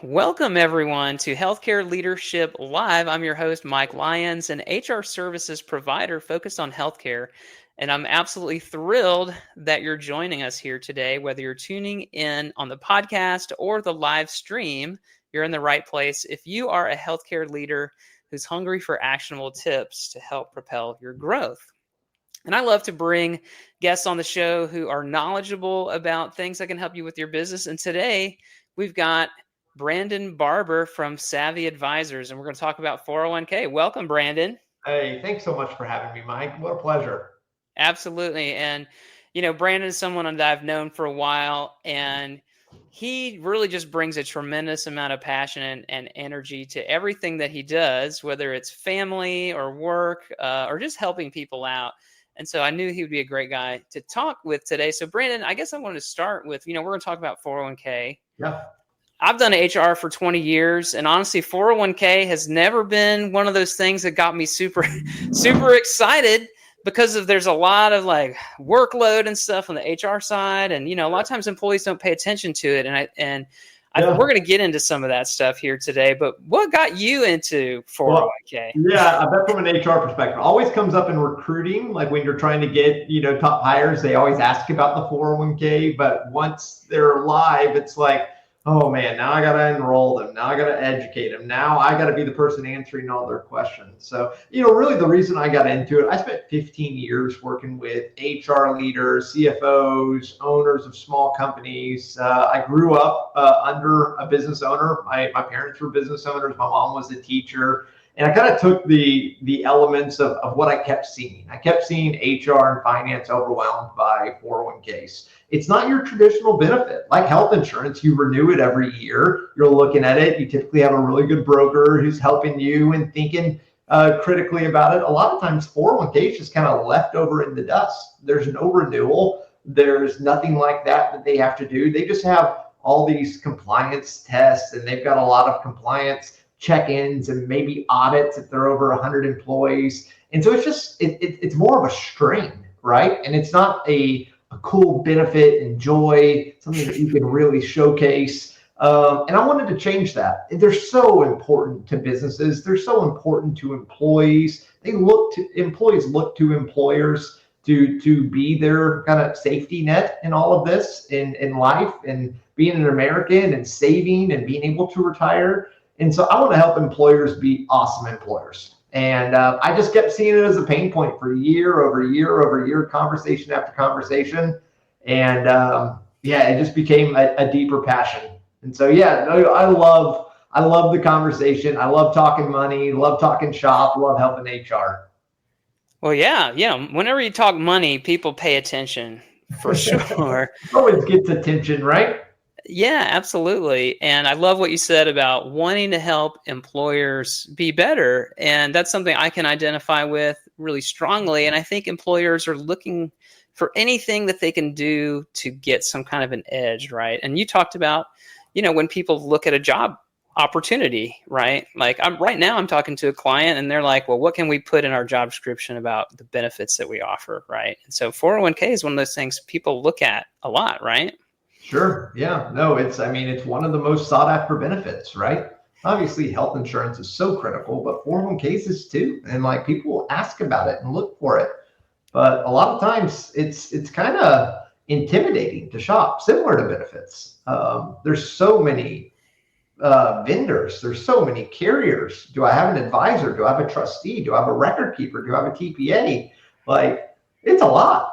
Welcome everyone to Healthcare Leadership Live. I'm your host, Mike Lyons, an HR services provider focused on healthcare. And I'm absolutely thrilled that you're joining us here today. Whether you're tuning in on the podcast or the live stream, you're in the right place. If you are a healthcare leader who's hungry for actionable tips to help propel your growth. And I love to bring guests on the show who are knowledgeable about things that can help you with your business. And today we've got Brandon Barber from Savvy Advisors, and we're going to talk about 401k. Welcome, Brandon. Hey, thanks so much for having me, Mike. What a pleasure. Absolutely. And, Brandon is someone that I've known for a while, and he really just brings a tremendous amount of passion and energy to everything that he does, whether it's family or work or just helping people out. And so I knew he would be a great guy to talk with today. So Brandon, I guess I wanted to start with, we're going to talk about 401k. Yeah. I've done HR for 20 years, and honestly, 401k has never been one of those things that got me super excited because there's a lot of like workload and stuff on the HR side. And, a lot of times employees don't pay attention to it. We're going to get into some of that stuff here today, but what got you into 401k? Yeah, I bet from an HR perspective, always comes up in recruiting. Like when you're trying to get, top hires, they always ask about the 401k, but once they're live, it's like, oh man, now I got to enroll them. Now I got to educate them. Now I got to be the person answering all their questions. So, really the reason I got into it, I spent 15 years working with HR leaders, CFOs, owners of small companies. I grew up under a business owner. My parents were business owners. My mom was a teacher. And I kind of took the elements of what I kept seeing. I kept seeing HR and finance overwhelmed by 401ks. It's not your traditional benefit. Like health insurance, you renew it every year. You're looking at it. You typically have a really good broker who's helping you and thinking critically about it. A lot of times 401k is just kind of left over in the dust. There's no renewal. There's nothing like that they have to do. They just have all these compliance tests, and they've got a lot of compliance check-ins and maybe audits if they're over 100 employees. And so it's just, it's more of a strain, right? And it's not a cool benefit and joy, something that you can really showcase. And I wanted to change that. They're so important to businesses. They're so important to employees. Employees look to employers to be their kind of safety net in all of this in life, and being an American and saving and being able to retire. And so I want to help employers be awesome employers. And I just kept seeing it as a pain point for year over year, conversation after conversation. And it just became a deeper passion. And so, I love the conversation. I love talking money, love talking shop, love helping HR. Well, whenever you talk money, people pay attention for sure. Always gets attention, right? Yeah, absolutely. And I love what you said about wanting to help employers be better. And that's something I can identify with really strongly. And I think employers are looking for anything that they can do to get some kind of an edge, right? And you talked about, when people look at a job opportunity, right? Like right now I'm talking to a client and they're like, well, what can we put in our job description about the benefits that we offer, right? And so 401k is one of those things people look at a lot, right? Sure. Yeah. No, it's one of the most sought after benefits, right? Obviously, health insurance is so critical, but 401ks is too. And like people ask about it and look for it. But a lot of times it's kind of intimidating to shop, similar to benefits. There's so many vendors. There's so many carriers. Do I have an advisor? Do I have a trustee? Do I have a record keeper? Do I have a TPA? Like, it's a lot.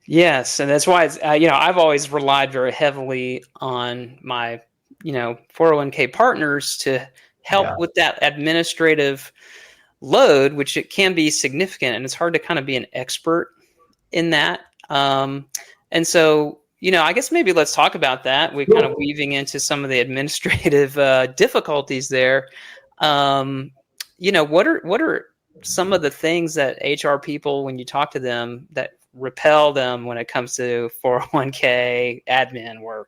Yes, and that's why it's, I've always relied very heavily on my, 401k partners to help with that administrative load, which it can be significant, and it's hard to kind of be an expert in that. And so, I guess maybe let's talk about that. We're kind of weaving into some of the administrative difficulties there. What are some of the things that HR people, when you talk to them, that repel them when it comes to 401k admin work?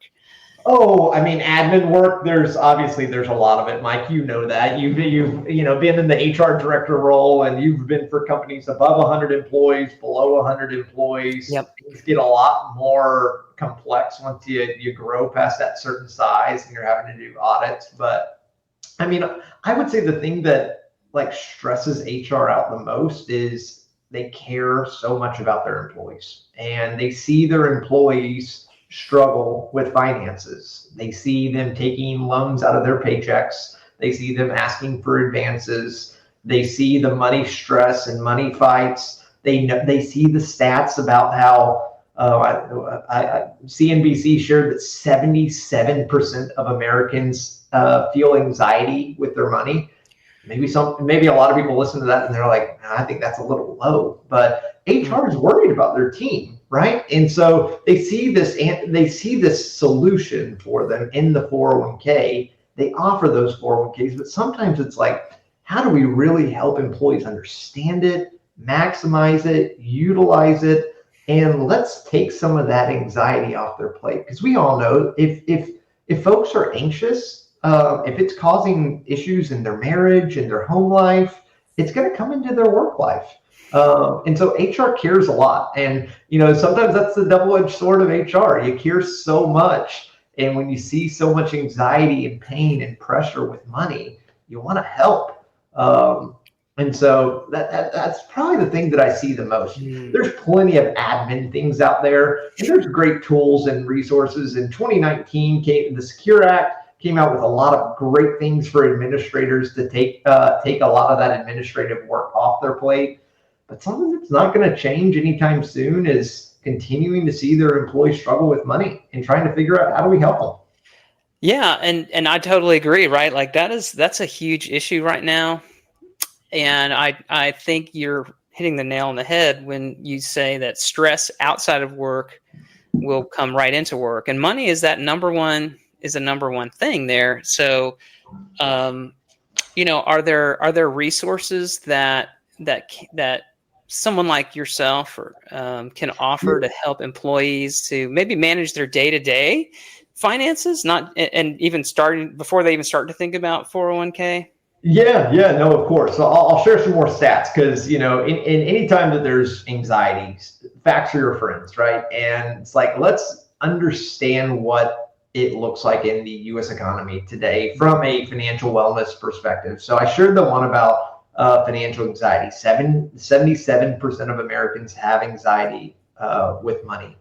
Oh, I mean, admin work. There's a lot of it, Mike. You know that you've been in the HR director role, and you've been for companies above 100 employees, below 100 employees. Yep. Things get a lot more complex once you grow past that certain size, and you're having to do audits. But I mean, I would say the thing that like stresses HR out the most is they care so much about their employees, and they see their employees struggle with finances. They see them taking loans out of their paychecks. They see them asking for advances. They see the money stress and money fights. They see the stats about how CNBC shared that 77% of Americans feel anxiety with their money. Maybe a lot of people listen to that and they're like, I think that's a little low. But HR is worried about their team, right? And so they see this solution for them in the 401k. They offer those 401ks, but sometimes it's like, how do we really help employees understand it, maximize it, utilize it, and let's take some of that anxiety off their plate? Because we all know if folks are anxious, if it's causing issues in their marriage and their home life, it's going to come into their work life. And so HR cares a lot. And, sometimes that's the double-edged sword of HR. You care so much. And when you see so much anxiety and pain and pressure with money, you want to help. And so that's probably the thing that I see the most. There's plenty of admin things out there. And there's great tools and resources. In 2019, the Secure Act came out with a lot of great things for administrators to take a lot of that administrative work off their plate. But something that's not going to change anytime soon is continuing to see their employees struggle with money and trying to figure out how do we help them. Yeah, and I totally agree, right? Like that's a huge issue right now. And I think you're hitting the nail on the head when you say that stress outside of work will come right into work. And money is a number one thing there. So, are there resources that someone like yourself can offer to help employees to maybe manage their day-to-day finances, and even starting before they even start to think about 401k? Yeah, no, of course. So I'll share some more stats because, in any time that there's anxiety, facts are your friends, right? And it's like, let's understand what it looks like in the U.S. economy today from a financial wellness perspective. So I shared the one about financial anxiety. 77% of Americans have anxiety with money.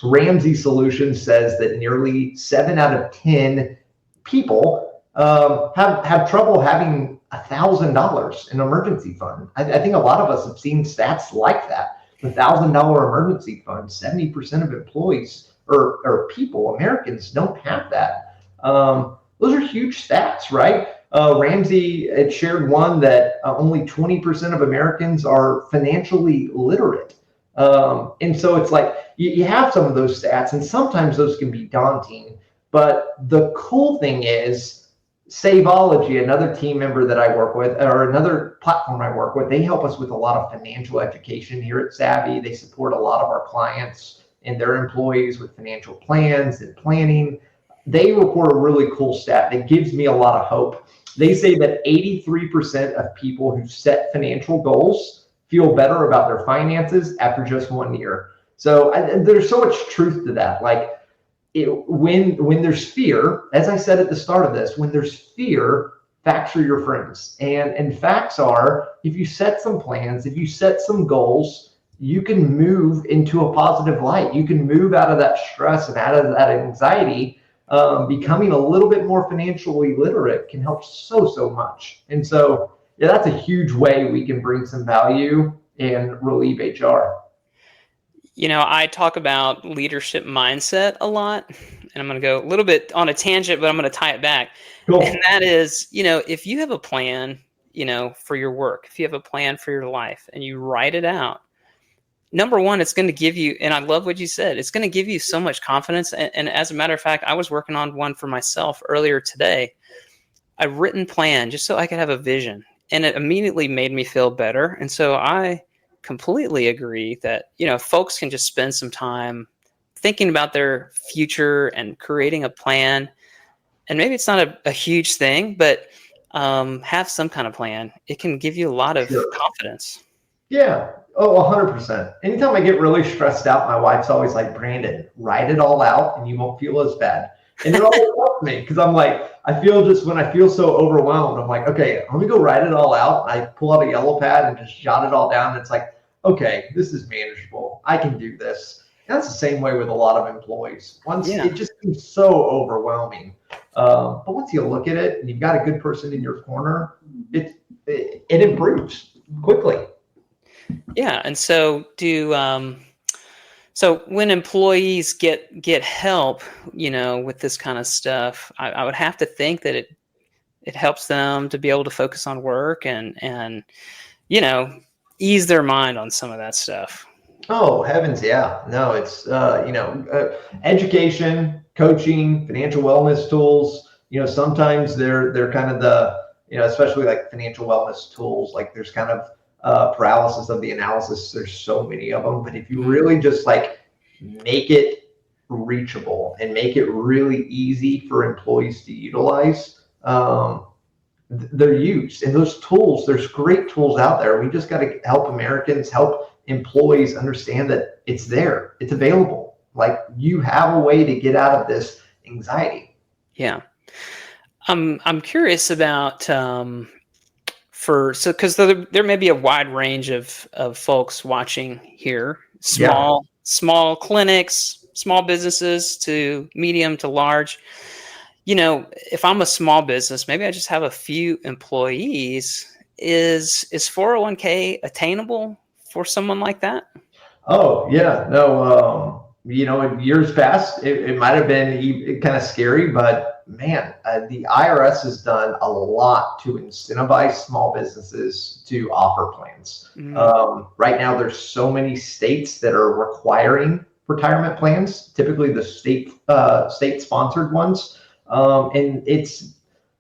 Ramsey Solutions says that nearly 7 out of 10 people have trouble having $1,000 in emergency fund. I think a lot of us have seen stats like that. The $1,000 emergency fund, 70% of employees or people, Americans, don't have that. Those are huge stats, right? Ramsey had shared one that only 20% of Americans are financially literate. And so it's like you have some of those stats, and sometimes those can be daunting. But the cool thing is, Saveology, another team member that I work with, or another platform I work with, they help us with a lot of financial education here at Savvy. They support a lot of our clients and their employees with financial plans and planning. They report a really cool stat that gives me a lot of hope. They say that 83% of people who set financial goals feel better about their finances after just 1 year. So there's so much truth to that. Like, when there's fear, as I said at the start of this, when there's fear, facts are your friends. And facts are, if you set some plans, if you set some goals, you can move into a positive light. You can move out of that stress and out of that anxiety. Becoming a little bit more financially literate can help so much. And so, yeah, that's a huge way we can bring some value and relieve HR. I talk about leadership mindset a lot, and I'm going to go a little bit on a tangent, but I'm going to tie it back. Cool. And that is, if you have a plan, for your work, if you have a plan for your life and you write it out, number one, it's going to give you, and I love what you said, it's going to give you so much confidence. And as a matter of fact, I was working on one for myself earlier today, a written plan, just so I could have a vision. And it immediately made me feel better. And so I completely agree that, folks can just spend some time thinking about their future and creating a plan, and maybe it's not a huge thing, but have some kind of plan. It can give you a lot of Sure. confidence. Yeah. Oh, 100%. Anytime I get really stressed out, my wife's always like, Brandon, write it all out and you won't feel as bad. And it always helps me because I'm like, I feel just when I feel so overwhelmed, I'm like, okay, let me go write it all out. I pull out a yellow pad and just jot it all down. And it's like, okay, this is manageable. I can do this. And that's the same way with a lot of employees. Once it just seems so overwhelming. But once you look at it and you've got a good person in your corner, it improves quickly. Yeah, and so so when employees get help, with this kind of stuff, I would have to think that it helps them to be able to focus on work and ease their mind on some of that stuff. Oh, heavens, yeah. No, it's education, coaching, financial wellness tools. Sometimes they're kind of especially like financial wellness tools, like there's kind of paralysis of the analysis. There's so many of them, but if you really just like make it reachable and make it really easy for employees to utilize, they're used. And those tools, there's great tools out there. We just got to help Americans, help employees understand that it's there, it's available. Like you have a way to get out of this anxiety. Yeah. I'm curious about because there may be a wide range of folks watching here, small clinics, small businesses to medium to large. If I'm a small business, maybe I just have a few employees. Is 401k attainable for someone like that? Oh yeah, no. In years past, it might have been kind of scary, but man, the IRS has done a lot to incentivize small businesses to offer plans. Right now, there's so many states that are requiring retirement plans, typically the state-sponsored ones, and it's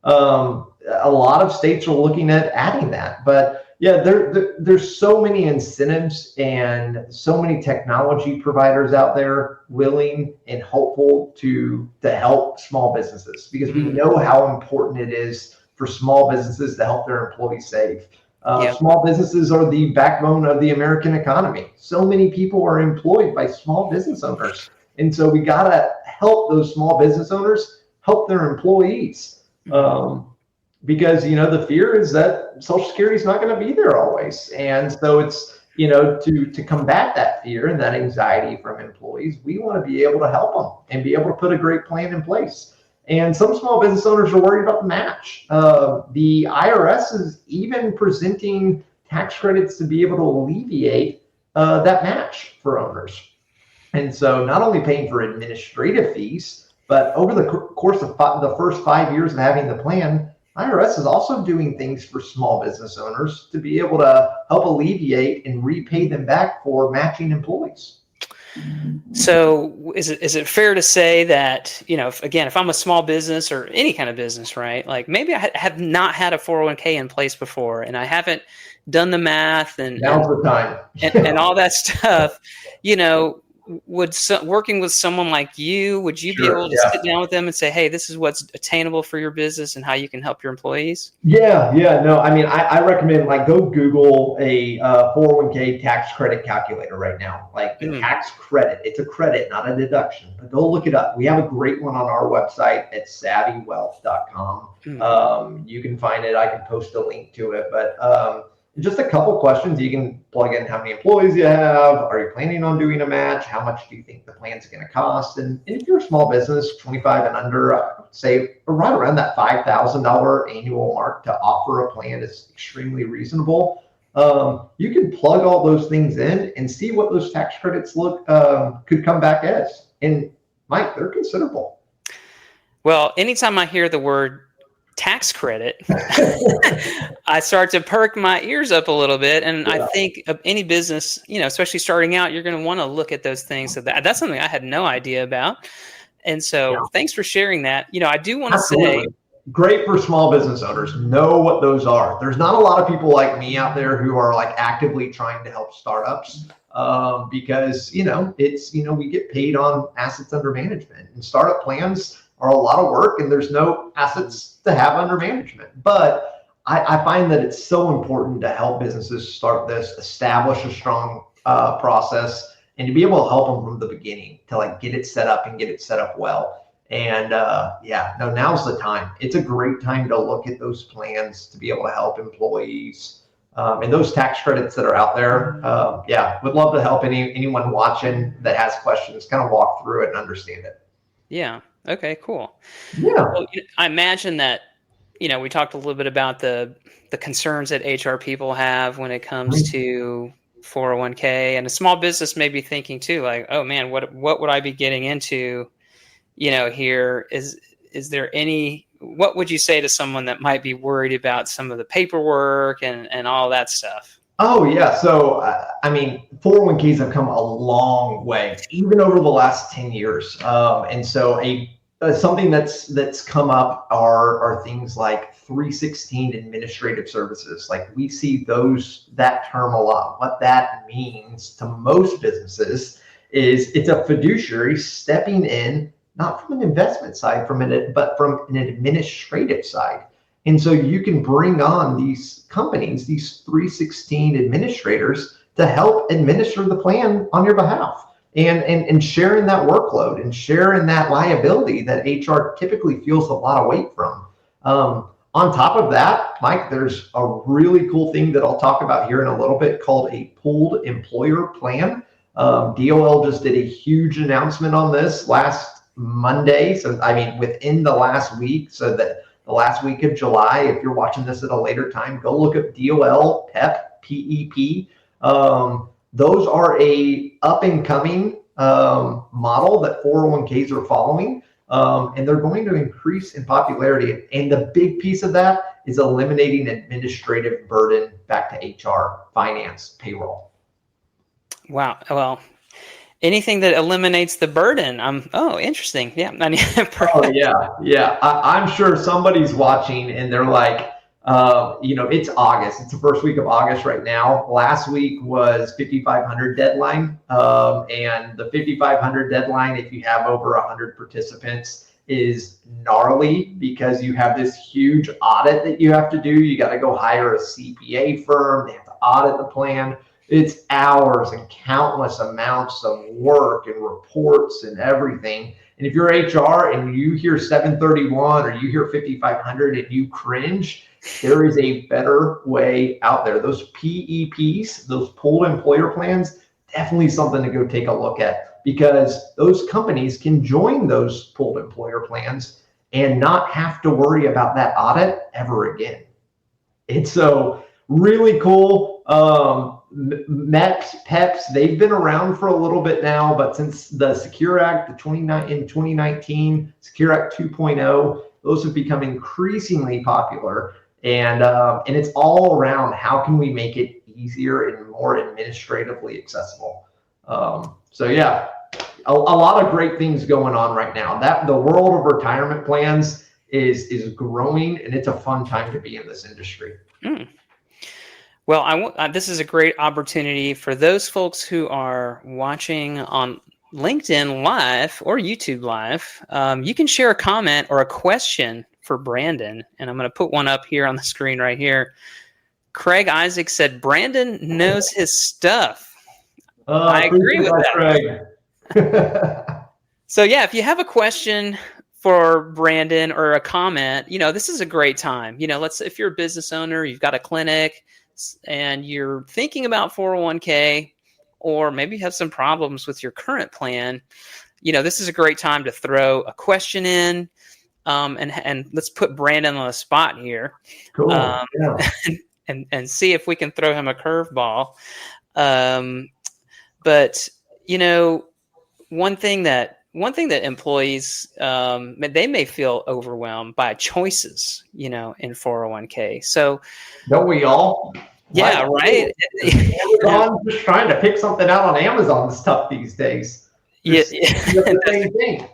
a lot of states are looking at adding that, but. Yeah, there's so many incentives and so many technology providers out there willing and hopeful to help small businesses because we know how important it is for small businesses to help their employees save. Small businesses are the backbone of the American economy. So many people are employed by small business owners. And so we got to help those small business owners help their employees. Because the fear is that Social Security is not going to be there always, and so it's to combat that fear and that anxiety from employees, we want to be able to help them and be able to put a great plan in place. And some small business owners are worried about the match. The IRS is even presenting tax credits to be able to alleviate that match for owners. And so not only paying for administrative fees, but over the course of the first 5 years of having the plan, IRS is also doing things for small business owners to be able to help alleviate and repay them back for matching employees. So is it fair to say that, if I'm a small business or any kind of business, right? Like maybe I have not had a 401k in place before and I haven't done the math and now's the time and all that stuff, working with someone like you, would you be able to sit down with them and say, hey, this is what's attainable for your business and how you can help your employees? Yeah. No, I mean, I recommend go Google a 401k tax credit calculator right now, like the tax credit. It's a credit, not a deduction, but go look it up. We have a great one on our website at savvywealth.com. You can find it. I can post a link to it, but just a couple questions. You can plug in how many employees you have. Are you planning on doing a match? How much do you think the plan's going to cost? And if you're a small business, 25 and under, I would say right around that $5,000 annual mark to offer a plan is extremely reasonable. You can plug all those things in and see what those tax credits could come back as. And Mike, they're considerable. Well, anytime I hear the word tax credit, I start to perk my ears up a little bit. And I think of any business, especially starting out, you're going to want to look at those things. So that's something I had no idea about. And so thanks for sharing that. I do want to say, great for small business owners. Know what those are. There's not a lot of people like me out there who are like actively trying to help startups, because it's we get paid on assets under management, and startup plans are a lot of work, and there's no assets to have under management. But I find that it's so important to help businesses start this, establish a strong process, and to be able to help them from the beginning to like get it set up and get it set up well. And now's the time. It's a great time to look at those plans to be able to help employees, and those tax credits that are out there. Would love to help anyone watching that has questions kind of walk through it and understand it. Yeah. Okay, cool. Yeah. Well, I imagine that, we talked a little bit about the concerns that HR people have when it comes to 401k, and a small business may be thinking too, like, oh man, what would I be getting into? Here is there what would you say to someone that might be worried about some of the paperwork and all that stuff? Oh yeah. So, 401ks have come a long way, even over the last 10 years. And so something that's come up are things like 316 administrative services. Like we see that term a lot. What that means to most businesses is it's a fiduciary stepping in, not from an investment side, but from an administrative side. And so you can bring on these companies, these 316 administrators, to help administer the plan on your behalf, and sharing that workload and sharing that liability that HR typically feels a lot of weight from. On top of that, Mike, there's a really cool thing that I'll talk about here in a little bit called a pooled employer plan. DOL just did a huge announcement on this last Monday. So, within the last week, so that the last week of July, if you're watching this at a later time, go look up DOL PEP, PEP. Those are a up and coming model that 401ks are following. And they're going to increase in popularity. And the big piece of that is eliminating administrative burden back to HR, finance, payroll. Wow. Well, anything that eliminates the burden. Interesting. Yeah. I'm sure somebody's watching and they're like, it's August. It's the first week of August right now. Last week was 5,500 deadline. And the 5,500 deadline, if you have over 100 participants, is gnarly because you have this huge audit that you have to do. You got to go hire a CPA firm. They have to audit the plan. It's hours and countless amounts of work and reports and everything. And if you're HR and you hear 731 or you hear 5,500 and you cringe, there is a better way out there. Those PEPs, those pooled employer plans, definitely something to go take a look at, because those companies can join those pooled employer plans and not have to worry about that audit ever again. It's so really cool. MEPs, PEPs, they've been around for a little bit now, but since the Secure Act, in 2019, Secure Act 2.0, those have become increasingly popular. And it's all around how can we make it easier and more administratively accessible. A lot of great things going on right now. That the world of retirement plans is growing, and it's a fun time to be in this industry. Well, this is a great opportunity for those folks who are watching on LinkedIn Live or YouTube Live. You can share a comment or a question for Brandon, and I'm going to put one up here on the screen right here. Craig Isaac said, Brandon knows his stuff. I agree with that. Craig. So yeah, if you have a question for Brandon or a comment, this is a great time. If you're a business owner, you've got a clinic, and you're thinking about 401k, or maybe you have some problems with your current plan, this is a great time to throw a question in, and let's put Brandon on the spot here. Cool. And see if we can throw him a curveball. But one thing that employees, they may feel overwhelmed by choices, in 401k. So don't we all? Yeah, right. Amazon, just trying to pick something out on Amazon is tough these days. Yeah. The same thing.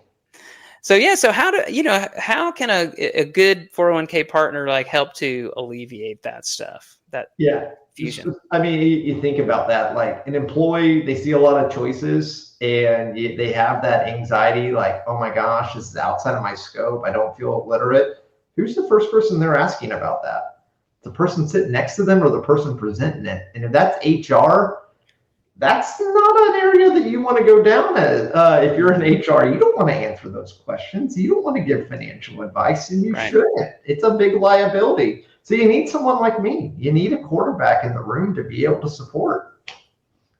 So how can a good 401k partner like help to alleviate that stuff, that Yeah. fusion? I mean, you think about that, like an employee, they see a lot of choices and they have that anxiety, like, oh my gosh, this is outside of my scope. I don't feel literate. Who's the first person they're asking about that? The person sitting next to them or the person presenting it? And if that's HR, that's not an area that you want to go down as. If you're in HR, you don't want to answer those questions. You don't want to give financial advice, and you shouldn't. It's a big liability. So you need someone like me. You need a quarterback in the room to be able to support.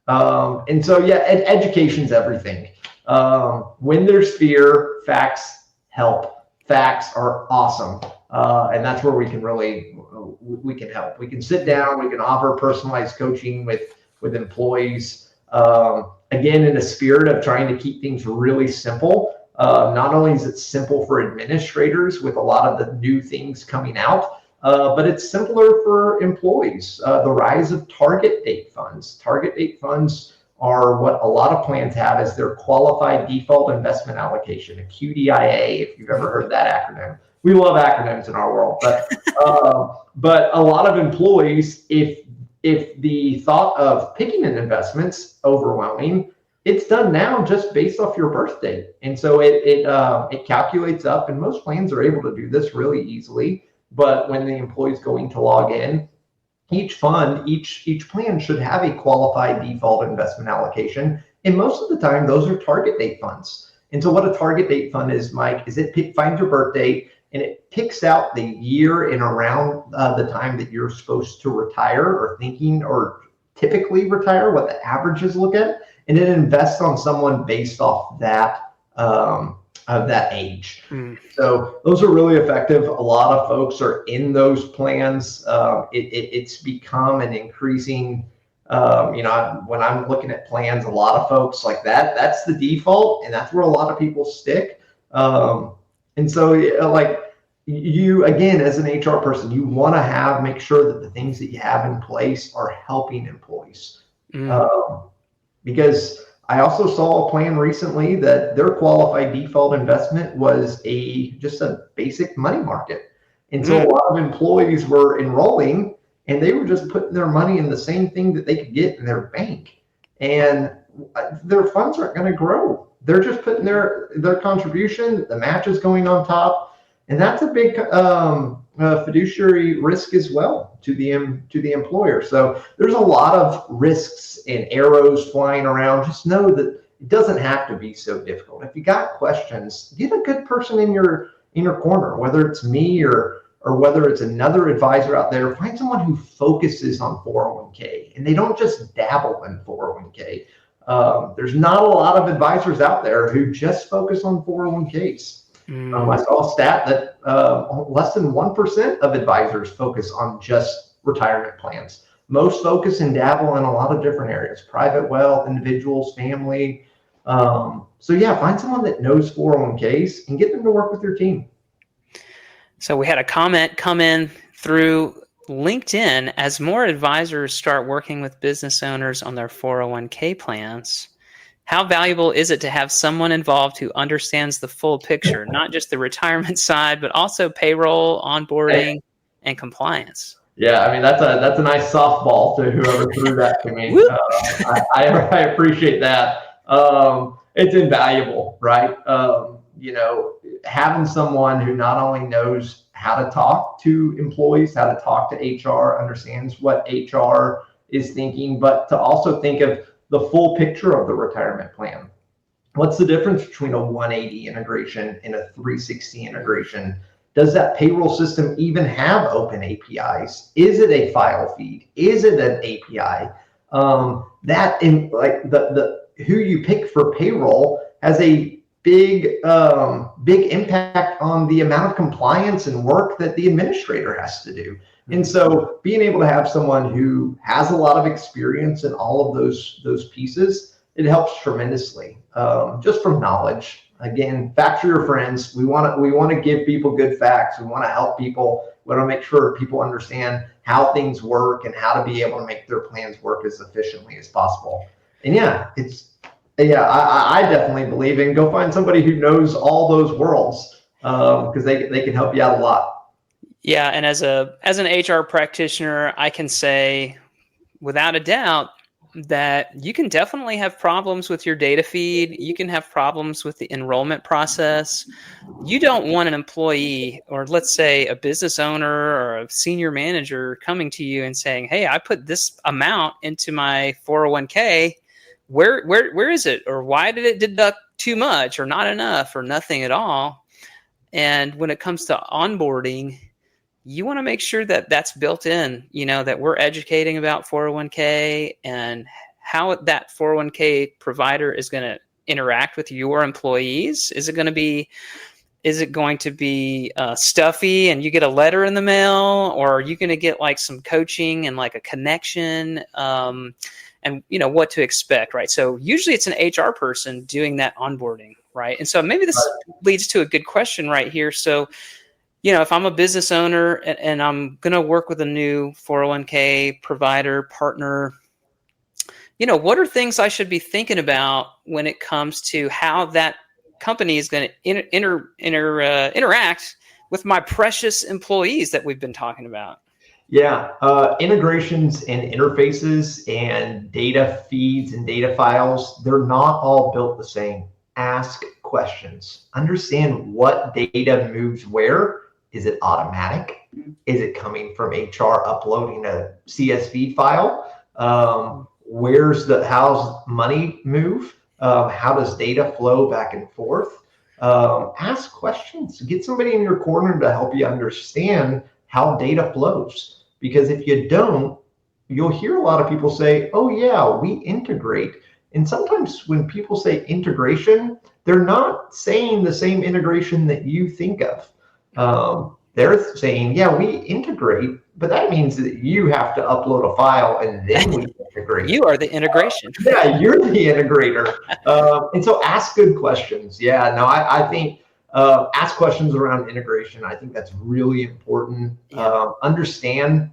And so, yeah, education's everything. When there's fear, facts help. Facts are awesome. And that's where we can help. We can sit down, we can offer personalized coaching with employees. Again, in a spirit of trying to keep things really simple. Not only is it simple for administrators with a lot of the new things coming out, but it's simpler for employees. The rise of target date funds. Target date funds are what a lot of plans have as their qualified default investment allocation, a QDIA, if you've ever heard that acronym. We love acronyms in our world, but a lot of employees, if the thought of picking an investment's overwhelming, it's done now just based off your birth date. And so it calculates up, and most plans are able to do this really easily. But when the employee's going to log in, each fund, each plan should have a qualified default investment allocation. And most of the time, those are target date funds. And so what a target date fund is, Mike, is it finds your birth date and it picks out the year and around the time that you're supposed to retire or thinking or typically retire, what the averages look at, and it invests on someone based off that of that age. So those are really effective. A lot of folks are in those plans. It's become an increasing, when I'm looking at plans, a lot of folks like that's the default, and that's where a lot of people stick. And so like you, again, as an HR person, you want to make sure that the things that you have in place are helping employees. Because I also saw a plan recently that their qualified default investment was just a basic money market. And so a lot of employees were enrolling and they were just putting their money in the same thing that they could get in their bank. And their funds aren't going to grow. They're just putting their contribution, the match is going on top. And that's a big fiduciary risk as well to the employer. So there's a lot of risks and arrows flying around. Just know that it doesn't have to be so difficult. If you got questions, get a good person in your corner, whether it's me or whether it's another advisor out there. Find someone who focuses on 401k and they don't just dabble in 401k. There's not a lot of advisors out there who just focus on 401ks. I saw a stat that less than 1% of advisors focus on just retirement plans. Most focus and dabble in a lot of different areas: private wealth, individuals, family. So yeah, find someone that knows 401ks and get them to work with your team. So we had a comment come in through LinkedIn. As more advisors start working with business owners on their 401k plans, how valuable is it to have someone involved who understands the full picture, not just the retirement side, but also payroll, onboarding, and compliance? Yeah, I mean, that's a nice softball to whoever threw that to me. I appreciate that. It's invaluable, right? Having someone who not only knows how to talk to employees, how to talk to HR, understands what HR is thinking, but to also think of the full picture of the retirement plan. What's the difference between a 180 integration and a 360 integration? Does that payroll system even have open APIs? Is it a file feed? Is it an API? That in like the who you pick for payroll has a big impact on the amount of compliance and work that the administrator has to do. And so being able to have someone who has a lot of experience in all of those pieces, it helps tremendously. Just from knowledge. Again, facts are your friends. We want to give people good facts. We want to help people. We want to make sure people understand how things work and how to be able to make their plans work as efficiently as possible. And yeah, it's Yeah, I definitely believe in go find somebody who knows all those worlds because they can help you out a lot. Yeah, and as an HR practitioner, I can say without a doubt that you can definitely have problems with your data feed. You can have problems with the enrollment process. You don't want an employee, or let's say a business owner or a senior manager, coming to you and saying, "Hey, I put this amount into my 401k. Where is it? Or why did it deduct too much or not enough or nothing at all?" And when it comes to onboarding, you want to make sure that that's built in, that we're educating about 401k and how that 401k provider is going to interact with your employees. Is it going to be stuffy and you get a letter in the mail, or are you going to get like some coaching and like a connection, and what to expect, right? So usually it's an HR person doing that onboarding, right? And so maybe this leads to a good question right here. So if I'm a business owner and I'm going to work with a new 401k provider partner, what are things I should be thinking about when it comes to how that company is going to interact with my precious employees that we've been talking about? Yeah, integrations and interfaces and data feeds and data files, they're not all built the same. Ask questions. Understand what data moves where. Is it automatic? Is it coming from HR uploading a CSV file? How's money move? How does data flow back and forth? Ask questions. Get somebody in your corner to help you understand how data flows. Because if you don't, you'll hear a lot of people say, oh yeah, we integrate. And sometimes when people say integration, they're not saying the same integration that you think of. They're saying, yeah, we integrate, but that means that you have to upload a file and then we integrate. You are the integration. Yeah, you're the integrator. And so ask good questions. Yeah, no, I think ask questions around integration. I think that's really important. Yeah. Understand,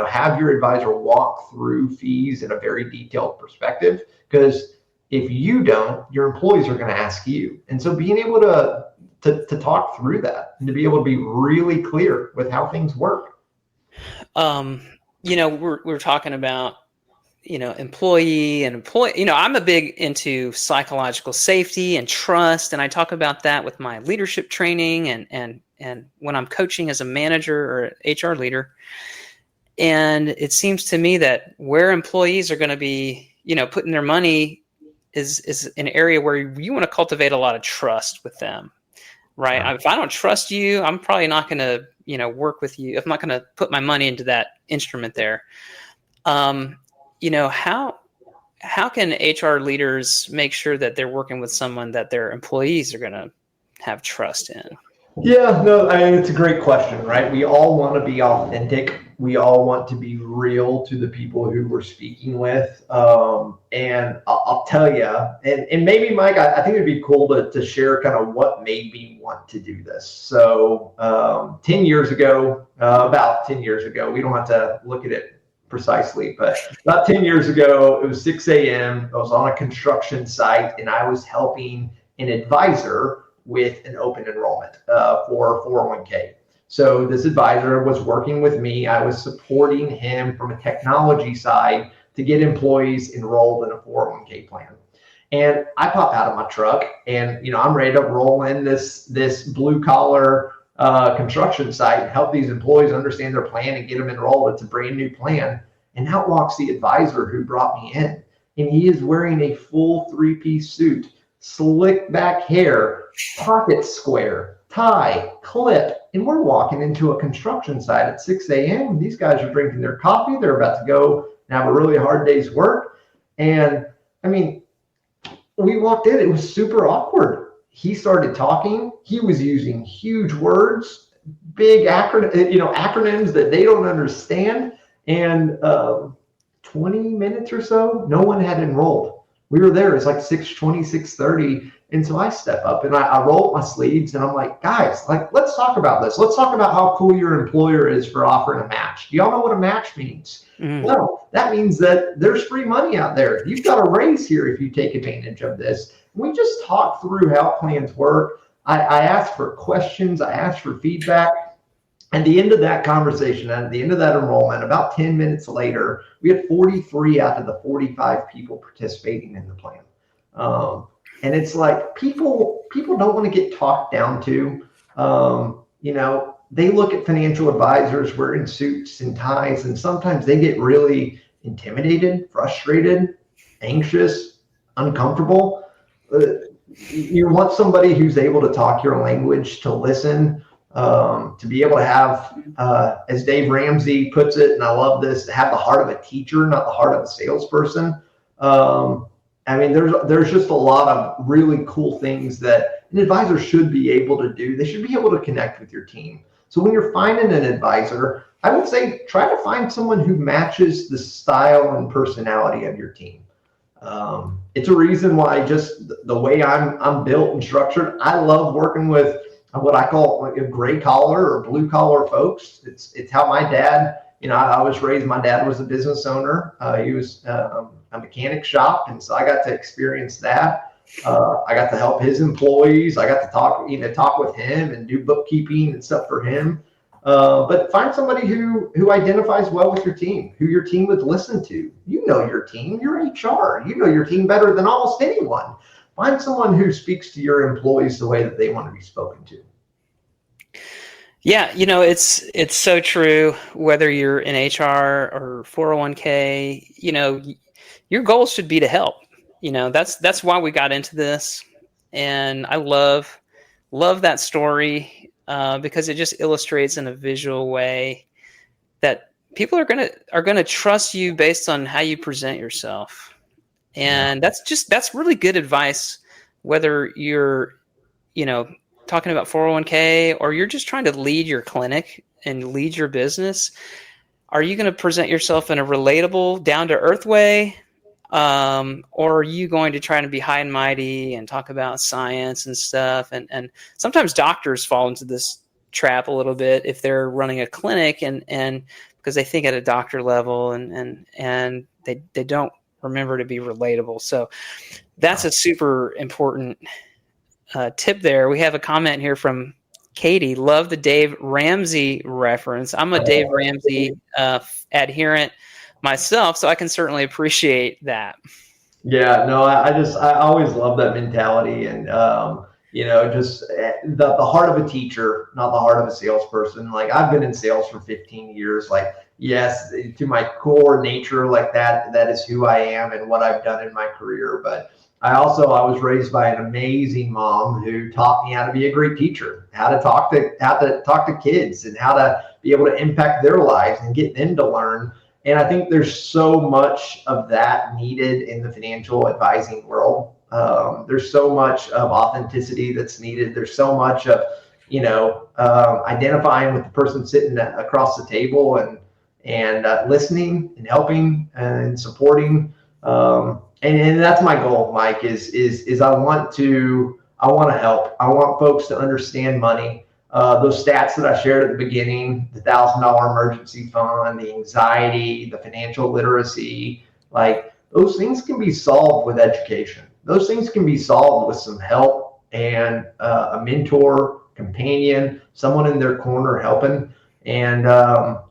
have your advisor walk through fees in a very detailed perspective, because if you don't, your employees are going to ask you. And so being able to talk through that and to be able to be really clear with how things work. We're talking about employee. I'm a big into psychological safety and trust, and I talk about that with my leadership training and when I'm coaching as a manager or HR leader. And it seems to me that where employees are going to be putting their money is an area where you want to cultivate a lot of trust with them, right? If I don't trust you, I'm probably not going to work with you. I'm not going to put my money into that instrument there. How can HR leaders make sure that they're working with someone that their employees are going to have trust in? Yeah, no, it's a great question, right? We all want to be authentic. We all want to be real to the people who we're speaking with. And I'll tell you, and maybe, Mike, I think it'd be cool to share kind of what made me want to do this. So 10 years ago, about 10 years ago, we don't have to look at it precisely, but about 10 years ago, it was 6 a.m. I was on a construction site and I was helping an advisor with an open enrollment for 401k. So this advisor was working with me. I was supporting him from a technology side to get employees enrolled in a 401k plan. And I pop out of my truck and, I'm ready to roll in this blue collar construction site and help these employees understand their plan and get them enrolled. It's a brand new plan. And out walks the advisor who brought me in. And he is wearing a full 3-piece suit, slick back hair, pocket square, tie, clip. And we're walking into a construction site at 6 a.m. These guys are drinking their coffee. They're about to go and have a really hard day's work. And we walked in, it was super awkward. He started talking. He was using huge words, big acronyms that they don't understand. And 20 minutes or so, no one had enrolled. We were there. It's like 6:20, 6:30. And so I step up and I roll up my sleeves and I'm like, guys, like, let's talk about this. Let's talk about how cool your employer is for offering a match. Do y'all know what a match means? Mm. Well, that means that there's free money out there. You've got a raise here if you take advantage of this. We just talk through how plans work. I asked for questions. I asked for feedback. At the end of that conversation, at the end of that enrollment, about 10 minutes later, we had 43 out of the 45 people participating in the plan. And it's like people don't want to get talked down to. They look at financial advisors wearing suits and ties, and sometimes they get really intimidated, frustrated, anxious, uncomfortable. You want somebody who's able to talk your language, to listen, to be able to have, as Dave Ramsey puts it, and I love this, to have the heart of a teacher, not the heart of a salesperson. There's just a lot of really cool things that an advisor should be able to do. They should be able to connect with your team. So when you're finding an advisor, I would say try to find someone who matches the style and personality of your team. It's a reason why just the way I'm built and structured, I love working with what I call like a gray collar or blue collar folks. It's how my dad, I was raised, my dad was a business owner. He was a mechanic shop. And so I got to experience that. I got to help his employees. I got to talk with him and do bookkeeping and stuff for him. But find somebody who identifies well with your team, who your team would listen to. You know your team, you're HR. You know your team better than almost anyone. Find someone who speaks to your employees the way that they want to be spoken to. Yeah, it's so true. Whether you're in HR or 401k, your goal should be to help. That's why we got into this, and I love that story because it just illustrates in a visual way that people are gonna trust you based on how you present yourself. And that's really good advice, whether you're, talking about 401k or you're just trying to lead your clinic and lead your business. Are you going to present yourself in a relatable, down to earth way? Or are you going to try to be high and mighty and talk about science and stuff? And sometimes doctors fall into this trap a little bit if they're running a clinic and because they think at a doctor level and they don't remember to be relatable. So that's a super important tip there. We have a comment here from Katie. Love the Dave Ramsey reference. I'm a Dave Ramsey adherent myself, so I can certainly appreciate that. Yeah, no, I always love that mentality, and just the heart of a teacher, not the heart of a salesperson. Like, I've been in sales for 15 years. Like, yes, to my core nature, like that is who I am and what I've done in my career. But I was raised by an amazing mom who taught me how to be a great teacher, how to talk to kids, and how to be able to impact their lives and get them to learn. And I think there's so much of that needed in the financial advising world. There's so much of authenticity that's needed. There's so much of, identifying with the person sitting across the table and listening and helping and supporting. And that's my goal, Mike, is I want to help. I want folks to understand money. Those stats that I shared at the beginning, the $1,000 emergency fund, the anxiety, the financial literacy, like those things can be solved with education. Those things can be solved with some help and a mentor, companion, someone in their corner helping. And,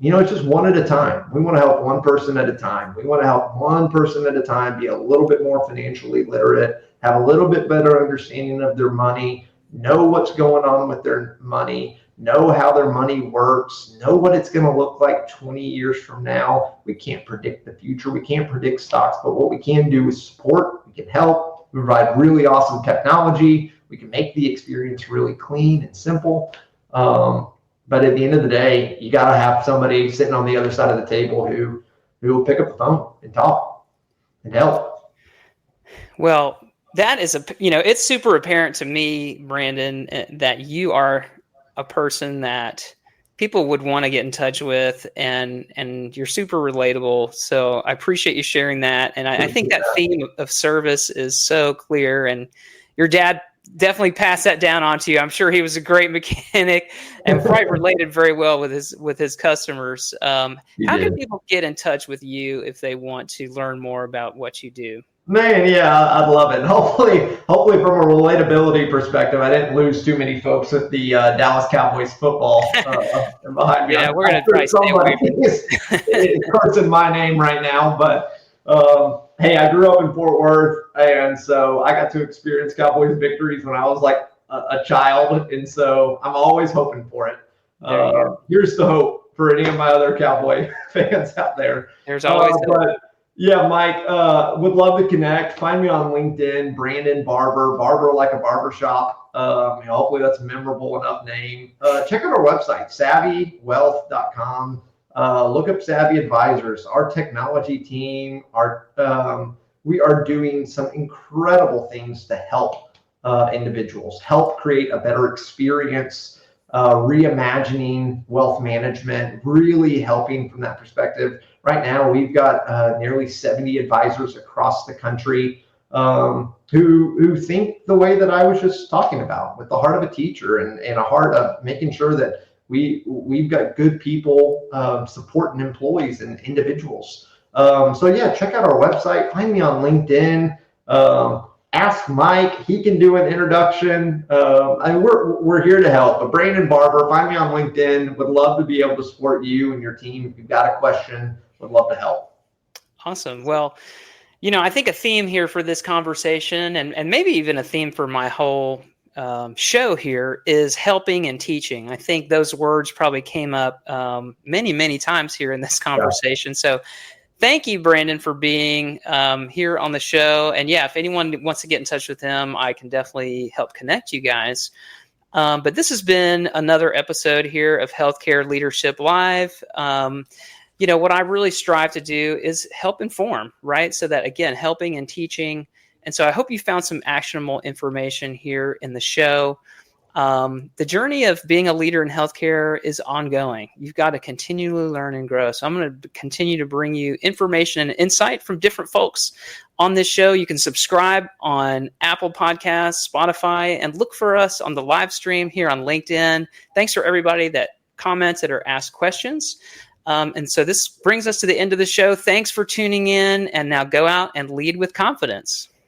it's just one at a time. We want to help one person at a time. We want to help one person at a time be a little bit more financially literate, have a little bit better understanding of their money, know what's going on with their money, know how their money works, know what it's going to look like 20 years from now. We can't predict the future. We can't predict stocks, but what we can do is support. We can help. We provide really awesome technology. We can make the experience really clean and simple. But at the end of the day, you got to have somebody sitting on the other side of the table who will pick up the phone and talk and help. Well, that is it's super apparent to me, Brandon, that you are a person that people would want to get in touch with, and you're super relatable. So I appreciate you sharing that. And I think that theme of service is so clear, and your dad definitely passed that down onto you. I'm sure he was a great mechanic and probably related very well with his customers. How can people get in touch with you if they want to learn more about what you do? Man, yeah, I'd love it. Hopefully from a relatability perspective, I didn't lose too many folks at the Dallas Cowboys football behind me. Yeah, we're going to try to stay away from is cursing my name right now, but hey, I grew up in Fort Worth, and so I got to experience Cowboys victories when I was like a child, and so I'm always hoping for it. Here's the hope for any of my other Cowboy fans out there. There's always hope. Yeah, Mike, would love to connect. Find me on LinkedIn, Brandon Barber, Barber like a barbershop. Hopefully that's a memorable enough name. Check out our website, savvywealth.com. Look up Savvy Advisors. Our technology team, we are doing some incredible things to help individuals, help create a better experience, reimagining wealth management, really helping from that perspective. Right now, we've got nearly 70 advisors across the country who think the way that I was just talking about, with the heart of a teacher and a heart of making sure that we've got good people supporting employees and individuals. So yeah, check out our website. Find me on LinkedIn. Ask Mike. He can do an introduction. We're here to help. But Brandon Barber, find me on LinkedIn. Would love to be able to support you and your team. If you've got a question, would love to help. Awesome. Well, I think a theme here for this conversation, and maybe even a theme for my whole show here, is helping and teaching. I think those words probably came up many, many times here in this conversation. Yeah. So thank you, Brandon, for being here on the show. And yeah, if anyone wants to get in touch with him, I can definitely help connect you guys. But this has been another episode here of Healthcare Leadership Live. What I really strive to do is help inform, right? So that, again, helping and teaching. And so I hope you found some actionable information here in the show. The journey of being a leader in healthcare is ongoing. You've got to continually learn and grow. So I'm going to continue to bring you information and insight from different folks on this show. You can subscribe on Apple Podcasts, Spotify, and look for us on the live stream here on LinkedIn. Thanks for everybody that commented or asked questions. And so this brings us to the end of the show. Thanks for tuning in, and now go out and lead with confidence.